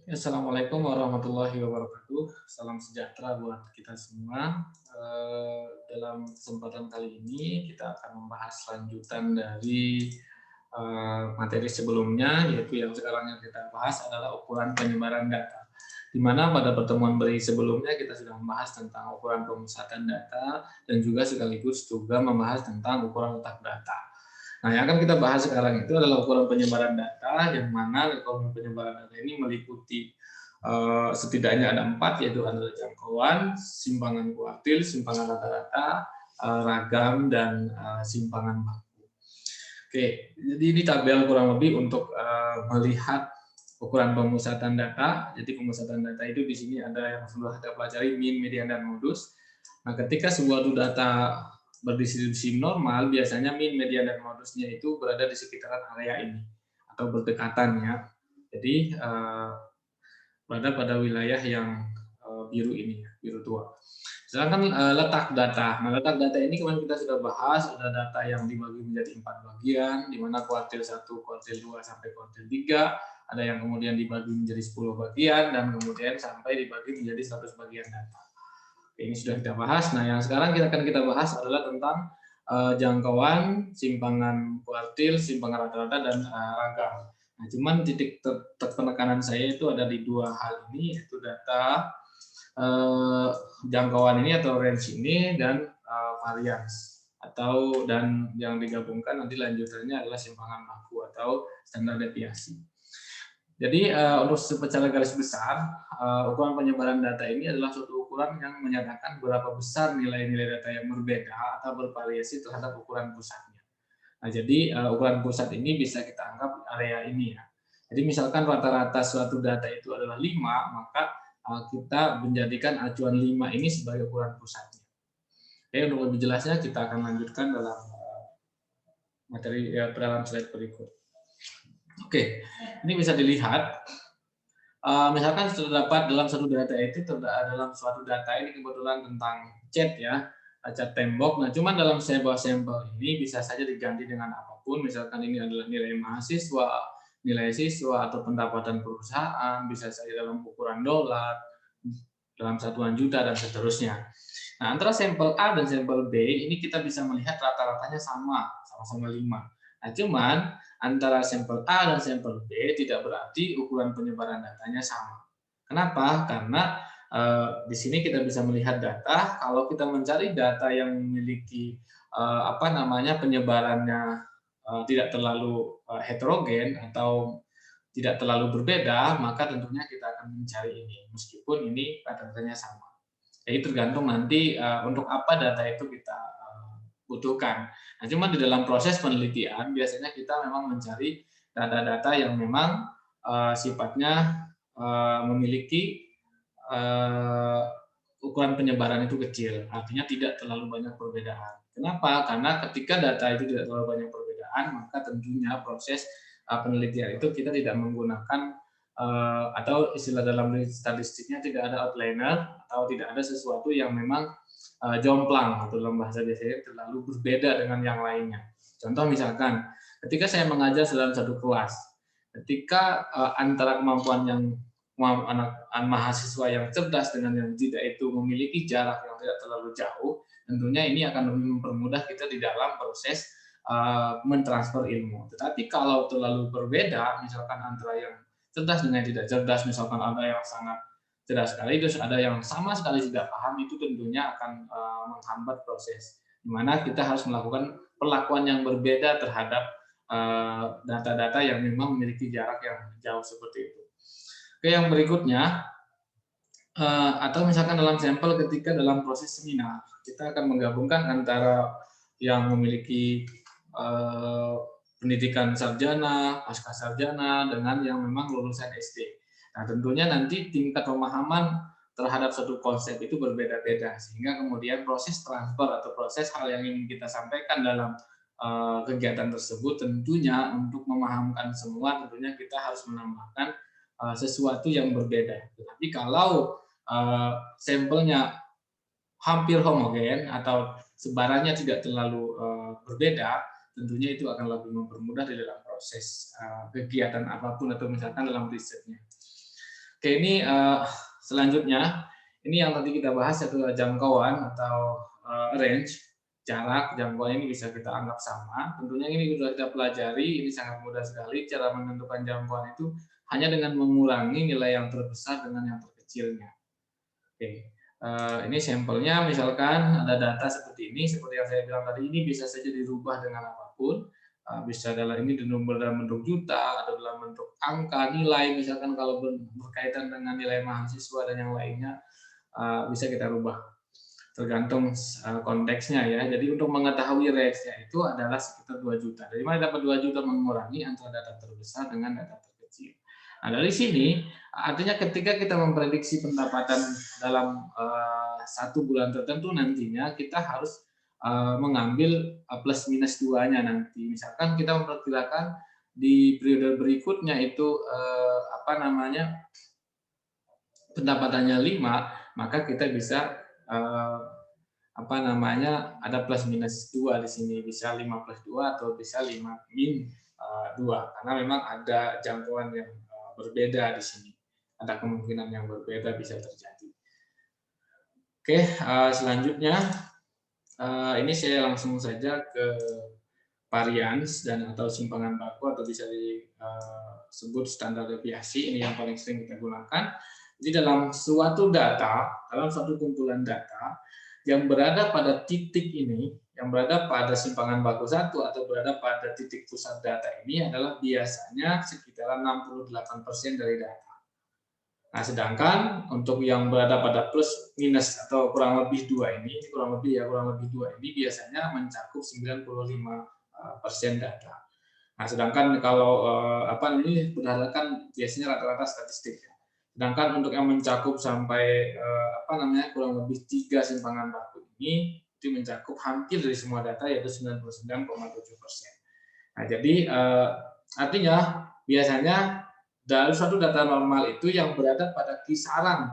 Assalamualaikum warahmatullahi wabarakatuh. Salam sejahtera buat kita semua. Dalam kesempatan kali ini kita akan membahas lanjutan dari materi sebelumnya, yaitu yang sekarang yang kita bahas adalah ukuran penyebaran data. Di mana pada pertemuan sebelumnya kita sudah membahas tentang ukuran pemusatan data dan juga sekaligus juga membahas tentang ukuran letak data. Nah, yang akan kita bahas sekarang itu adalah ukuran penyebaran data, yang mana ukuran penyebaran data ini meliputi setidaknya ada 4, yaitu adalah jangkauan, simpangan kuartil, simpangan rata-rata, ragam, dan simpangan baku. Oke, jadi ini tabel kurang lebih untuk melihat ukuran pemusatan data. Jadi pemusatan data itu di sini ada yang sudah kita pelajari, min, median, dan modus. Nah, ketika sebuah data berdistribusi normal, biasanya min, median, dan modusnya itu berada di sekitaran area ini atau berdekatan ya. Jadi berada pada wilayah yang biru ini, biru tua. Sedangkan letak data. Nah, letak data ini kemarin kita sudah bahas, ada data yang dibagi menjadi 4 bagian, di mana kuartil 1, kuartil 2, sampai kuartil 3, ada yang kemudian dibagi menjadi 10 bagian, dan kemudian sampai dibagi menjadi 100 bagian data. Ini sudah kita bahas. Nah, yang sekarang kita bahas adalah tentang jangkauan, simpangan kuartil, simpangan rata-rata, dan ragam. Nah, cuman titik penekanan saya itu ada di dua hal ini, yaitu data jangkauan ini atau range ini, dan varians dan yang digabungkan nanti lanjutannya adalah simpangan baku atau standar deviasi. Jadi untuk secara garis besar, ukuran penyebaran data ini adalah suatu ukuran yang menyatakan berapa besar nilai-nilai data yang berbeda atau bervariasi terhadap ukuran pusatnya. Nah, jadi ukuran pusat ini bisa kita anggap area ini ya. Jadi misalkan rata-rata suatu data itu adalah 5, maka kita menjadikan acuan 5 ini sebagai ukuran pusatnya. Oke, untuk lebih jelasnya kita akan lanjutkan dalam materi dalam slide berikut. Oke, ini bisa dilihat. Misalkan terdapat dalam satu data itu dalam suatu data ini kebetulan tentang cat ya, cat tembok. Nah, cuman dalam sebuah sampel ini bisa saja diganti dengan apapun. Misalkan ini adalah nilai mahasiswa, nilai siswa, atau pendapatan perusahaan, bisa saja dalam ukuran dolar, dalam satuan juta, dan seterusnya. Nah, antara sampel A dan sampel B ini kita bisa melihat rata-ratanya sama-sama 5. Nah, cuman antara sampel A dan sampel B tidak berarti ukuran penyebaran datanya sama. Kenapa? Karena di sini kita bisa melihat data. Kalau kita mencari data yang memiliki penyebarannya tidak terlalu heterogen atau tidak terlalu berbeda, maka tentunya kita akan mencari ini, meskipun ini rata-ratanya sama. Jadi tergantung nanti untuk apa data itu kita butuhkan. Nah, cuma di dalam proses penelitian biasanya kita memang mencari data-data yang memang sifatnya memiliki ukuran penyebaran itu kecil, artinya tidak terlalu banyak perbedaan. Kenapa? Karena ketika data itu tidak terlalu banyak perbedaan, maka tentunya proses penelitian itu kita tidak menggunakan atau istilah dalam statistiknya tidak ada outliner atau tidak ada sesuatu yang memang jomplang atau dalam bahasa biasanya terlalu berbeda dengan yang lainnya. Contoh misalkan, ketika saya mengajar dalam satu kelas, ketika antara kemampuan yang anak mahasiswa yang cerdas dengan yang tidak itu memiliki jarak yang tidak terlalu jauh, tentunya ini akan mempermudah kita di dalam proses mentransfer ilmu. Tetapi kalau terlalu berbeda, misalkan antara yang cerdas dengan yang tidak cerdas, misalkan ada yang sangat cerdas sekali, terus ada yang sama sekali tidak paham, itu tentunya akan menghambat proses. Di mana kita harus melakukan perlakuan yang berbeda terhadap data-data yang memang memiliki jarak yang jauh seperti itu. Oke, yang berikutnya, atau misalkan dalam sampel ketika dalam proses seminar, kita akan menggabungkan antara yang memiliki pendidikan sarjana, pasca sarjana, dengan yang memang lulusan SD. Nah, tentunya nanti tingkat pemahaman terhadap satu konsep itu berbeda-beda, sehingga kemudian proses transfer atau proses hal yang ingin kita sampaikan dalam kegiatan tersebut tentunya untuk memahamkan semua, tentunya kita harus menambahkan sesuatu yang berbeda. Tetapi kalau sampelnya hampir homogen atau sebarannya tidak terlalu berbeda, tentunya itu akan lebih mempermudah di dalam proses kegiatan apapun atau misalkan dalam risetnya. Oke, ini selanjutnya, ini yang tadi kita bahas adalah jangkauan atau range, jarak, jangkauan ini bisa kita anggap sama. Tentunya ini sudah kita pelajari, ini sangat mudah sekali. Cara menentukan jangkauan itu hanya dengan mengurangi nilai yang terbesar dengan yang terkecilnya. Oke, ini sampelnya, misalkan ada data seperti ini, seperti yang saya bilang tadi, ini bisa saja dirubah dengan apapun. Bisa dalam ini dalam bentuk juta atau dalam bentuk angka nilai, misalkan kalau berkaitan dengan nilai mahasiswa dan yang lainnya bisa kita rubah tergantung konteksnya ya. Jadi untuk mengetahui range-nya itu adalah sekitar 2 juta. Dari mana dapat 2 juta? Mengurangi antara data terbesar dengan data terkecil. Nah, dari sini artinya ketika kita memprediksi pendapatan dalam 1 bulan tertentu, nantinya kita harus mengambil plus minus 2-nya nanti. Misalkan kita memperkirakan di periode berikutnya itu pendapatannya 5, maka kita bisa ada plus minus 2 di sini, bisa 5 plus 2 atau bisa 5 min 2, karena memang ada jangkauan yang berbeda di sini. Ada kemungkinan yang berbeda bisa terjadi. Oke, selanjutnya ini saya langsung saja ke varians dan atau simpangan baku atau bisa disebut standar deviasi. Ini yang paling sering kita gunakan. Jadi dalam suatu data, dalam suatu kumpulan data yang berada pada titik ini, yang berada pada simpangan baku 1 atau berada pada titik pusat data ini adalah biasanya sekitar 68% dari data. Nah, sedangkan untuk yang berada pada plus minus atau kurang lebih 2 ini, kurang lebih 2 ini biasanya mencakup 95% data. Nah, sedangkan kalau ini berdasarkan biasanya rata-rata statistik. Sedangkan untuk yang mencakup sampai kurang lebih 3 simpangan baku ini itu mencakup hampir dari semua data, yaitu 99,7%. Nah, jadi artinya biasanya dalam suatu data normal itu yang berada pada kisaran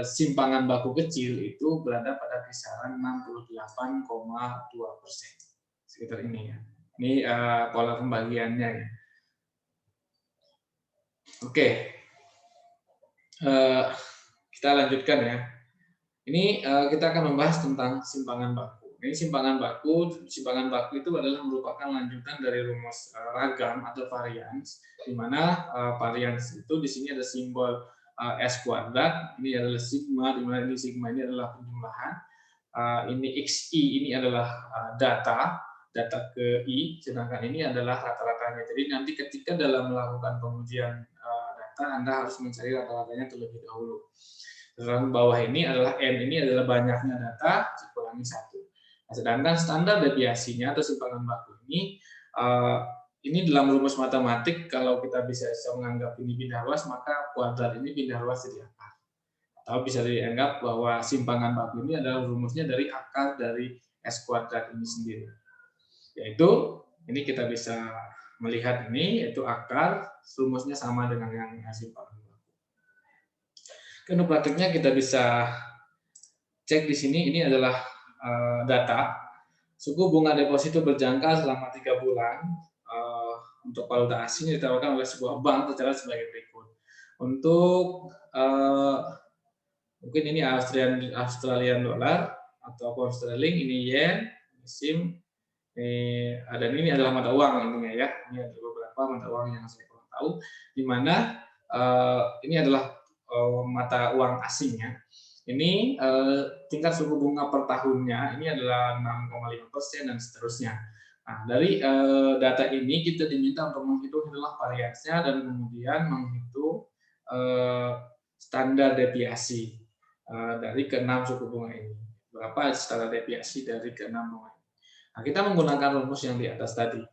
simpangan baku kecil itu berada pada kisaran 68,2%. Sekitar ini ya. Ini pola pembagiannya ya. Oke. Kita lanjutkan ya. Ini kita akan membahas tentang simpangan baku. Ini simpangan baku itu adalah merupakan lanjutan dari rumus ragam atau varians, di mana varians itu di sini ada simbol S kuadrat, ini adalah sigma, di mana ini sigma ini adalah penjumlahan, ini XI ini adalah data ke I, sedangkan ini adalah rata-ratanya. Jadi nanti ketika dalam melakukan pengujian data, Anda harus mencari rata-ratanya terlebih dahulu. Di bawah ini adalah N, ini adalah banyaknya data dikurangi 1. Nah, sedangkan standar deviasinya atau simpangan baku ini dalam rumus matematik, kalau kita bisa menganggap ini pindah ruas, maka kuadrat ini pindah ruas jadi akar. Atau bisa dianggap bahwa simpangan baku ini adalah rumusnya dari akar dari S kuadrat ini sendiri. Yaitu, ini kita bisa melihat ini, yaitu akar, rumusnya sama dengan yang simpangan. Untuk praktiknya kita bisa cek di sini, ini adalah data suku bunga deposito berjangka selama 3 bulan untuk valuta asing ditawarkan oleh sebuah bank tercatat sebagai berikut. Untuk mungkin ini Australian dollar atau pound sterling, ini yen, ini SIM, dan ini adalah mata uang intinya ya. Ini ada beberapa mata uang yang saya kurang tahu, di mana ini adalah mata uang asingnya. Ini tingkat suku bunga per tahunnya ini adalah 6,5% dan seterusnya. Nah, dari data ini kita diminta untuk menghitung adalah variansnya dan kemudian menghitung standar deviasi dari ke-6 suku bunga ini. Berapa standar deviasi dari ke-6 bunga ini? Nah, kita menggunakan rumus yang di atas tadi.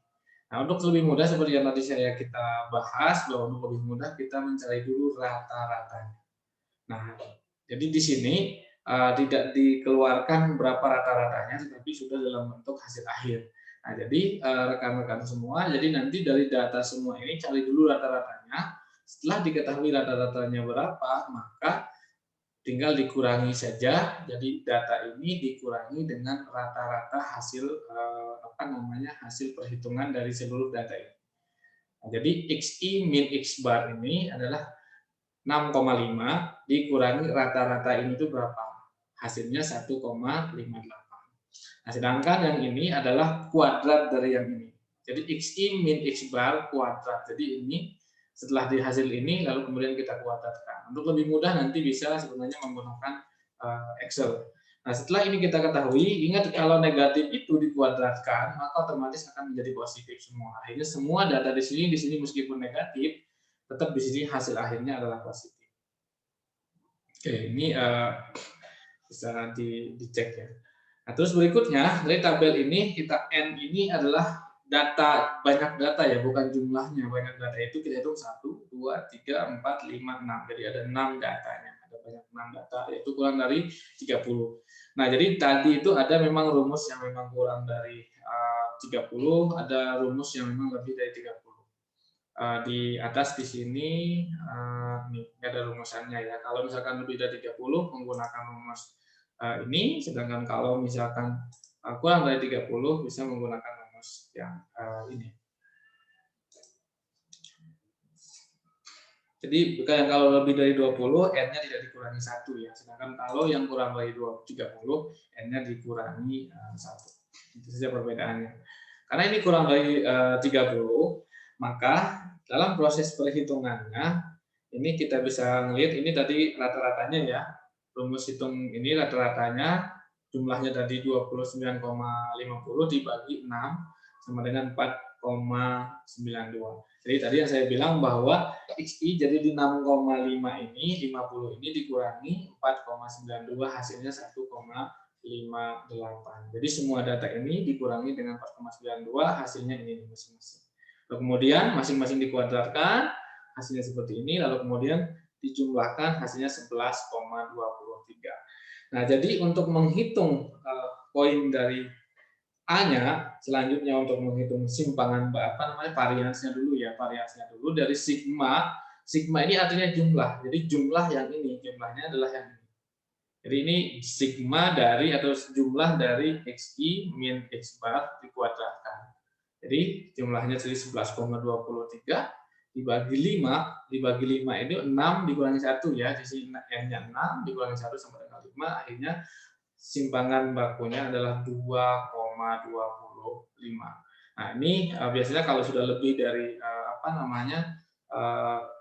Nah, untuk lebih mudah seperti yang tadi kita bahas, bahwa untuk lebih mudah kita mencari dulu rata-ratanya. Nah, jadi di sini tidak dikeluarkan berapa rata-ratanya, tetapi sudah dalam bentuk hasil akhir. Nah, jadi rekan-rekan semua, jadi nanti dari data semua ini cari dulu rata-ratanya. Setelah diketahui rata-ratanya berapa, maka tinggal dikurangi saja. Jadi data ini dikurangi dengan rata-rata hasil hasil perhitungan dari seluruh data ini. Nah, jadi XI min X bar ini adalah 6,5 dikurangi rata-rata ini itu berapa? Hasilnya 1,58. Nah, sedangkan yang ini adalah kuadrat dari yang ini. Jadi XI min X bar kuadrat. Jadi ini setelah di hasil ini lalu kemudian kita kuadratkan. Untuk lebih mudah nanti bisa sebenarnya menggunakan Excel. Nah, setelah ini kita ketahui, ingat kalau negatif itu dikuadratkan, maka otomatis akan menjadi positif semua. Akhirnya semua data di sini meskipun negatif, tetap di sini hasil akhirnya adalah positif. Oke, ini bisa dicek ya. Nah, terus berikutnya dari tabel ini kita N ini adalah data, banyak data ya, bukan jumlahnya. Banyak data itu kita hitung 1, 2, 3, 4, 5, 6. Jadi ada 6 datanya. Ada banyak 6 data, yaitu kurang dari 30. Nah, jadi tadi itu ada memang rumus yang memang kurang dari 30, ada rumus yang memang lebih dari 30. Di atas di sini nih ada rumusannya ya. Kalau misalkan lebih dari 30 menggunakan rumus ini, sedangkan kalau misalkan kurang dari 30 bisa menggunakan rumus yang ini. Jadi kalau lebih dari 20 N-nya tidak dikurangi 1 ya. Sedangkan kalau yang kurang dari 30 N-nya dikurangi 1. Itu saja perbedaannya. Karena ini kurang dari 30, maka dalam proses perhitungannya ini kita bisa melihat ini tadi rata-ratanya ya. Rumus hitung ini rata-ratanya jumlahnya tadi 29,50 dibagi 6 sama dengan 4,92. Jadi tadi yang saya bilang bahwa XI jadi di 6,5 ini, 50 ini dikurangi 4,92 hasilnya 1,58. Jadi semua data ini dikurangi dengan 4,92 hasilnya ini masing-masing. Lalu kemudian masing-masing dikuadratkan, hasilnya seperti ini, lalu kemudian dijumlahkan hasilnya 11,23. Nah, jadi untuk menghitung poin dari A-nya, selanjutnya untuk menghitung simpangan variansnya dulu ya, variansnya dulu dari sigma. Sigma ini artinya jumlah. Jadi jumlah yang ini, jumlahnya adalah yang ini. Jadi ini sigma dari atau jumlah dari XI min X bar dikuadratkan. Jadi jumlahnya jadi 11,23 dibagi 5 ini 6 dikurangi 1 ya. Di sini N-nya 6 dikurangi 1 sama dengan 5, akhirnya simpangan bakunya adalah 2,25. Nah, ini biasanya kalau sudah lebih dari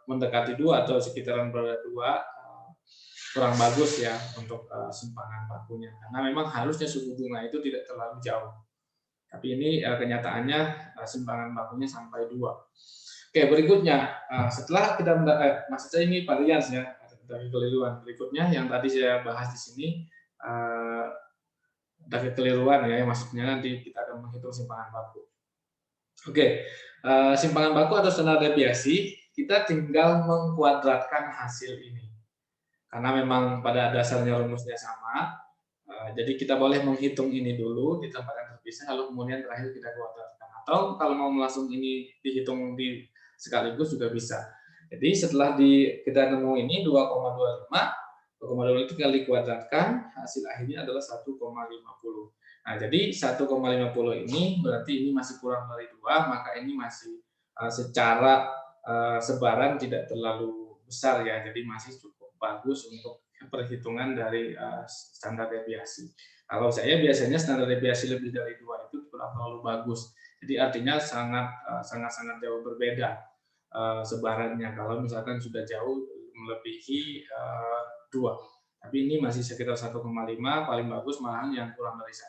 mendekati 2 atau sekitaran berada 2 kurang bagus ya untuk simpangan bakunya. Karena memang harusnya suku bunga itu tidak terlalu jauh. Tapi ini kenyataannya simpangan bakunya sampai 2. Oke, berikutnya setelah kita maksud saya ini varians ya, dari keliruan. Berikutnya yang tadi saya bahas di sini dari kekeliruan ya, maksudnya nanti kita akan menghitung simpangan baku. Oke, simpangan baku atau standar deviasi kita tinggal mengkuadratkan hasil ini. Karena memang pada dasarnya rumusnya sama, jadi kita boleh menghitung ini dulu di tempat yang terpisah, lalu kemudian terakhir kita kuadratkan. Atau kalau mau langsung ini dihitung di sekaligus juga bisa. Jadi setelah kita nemu ini 2,25 itu kali kuadratkan, hasil akhirnya adalah 1,50. Nah, jadi 1,50 ini berarti ini masih kurang dari 2, maka ini masih secara sebaran tidak terlalu besar ya, jadi masih cukup bagus untuk perhitungan dari standar deviasi. Kalau saya biasanya standar deviasi lebih dari 2 itu kurang terlalu bagus. Jadi artinya sangat jauh berbeda sebarannya. Kalau misalkan sudah jauh melebihi 2. Tapi ini masih sekitar 1,5, paling bagus malahan yang kurang dari 1.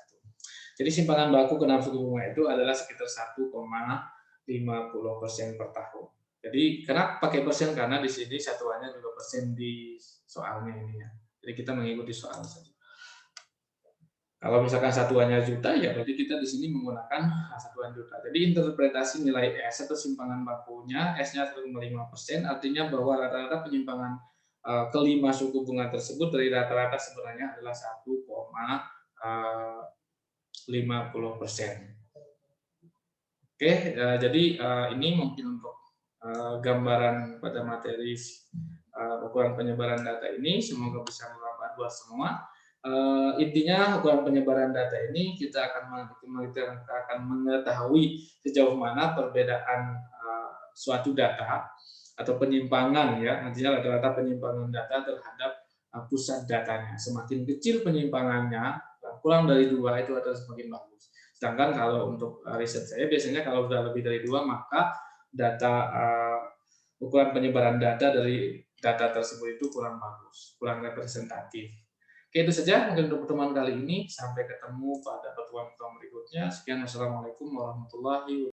Jadi simpangan baku ke dalam suku bunga itu adalah sekitar 1,50% per tahun. Jadi kenapa pakai persen? Karena di sini satuannya juga persen di soalnya ini ya. Jadi kita mengikuti soal saja. Kalau misalkan satuannya juta, ya berarti kita di sini menggunakan satuan juta. Jadi interpretasi nilai S atau simpangan bakunya, S-nya 1,5%, artinya bahwa rata-rata penyimpangan kelima suku bunga tersebut dari rata-rata sebenarnya adalah 1,50%. Oke, jadi ini mungkin untuk gambaran pada materi ukuran penyebaran data ini. Semoga bisa bermanfaat buat semua. Intinya ukuran penyebaran data ini kita akan mengetahui sejauh mana perbedaan suatu data atau penyimpangan ya, nantinya rata-rata penyimpangan data terhadap pusat datanya. Semakin kecil penyimpangannya, kurang dari 2 itu adalah semakin bagus. Sedangkan kalau untuk riset saya biasanya kalau sudah lebih dari 2 maka data ukuran penyebaran data dari data tersebut itu kurang bagus, kurang representatif. Oke, itu saja mungkin untuk pertemuan kali ini. Sampai ketemu pada pertemuan berikutnya. Sekian, wassalamualaikum warahmatullahi wabarakatuh.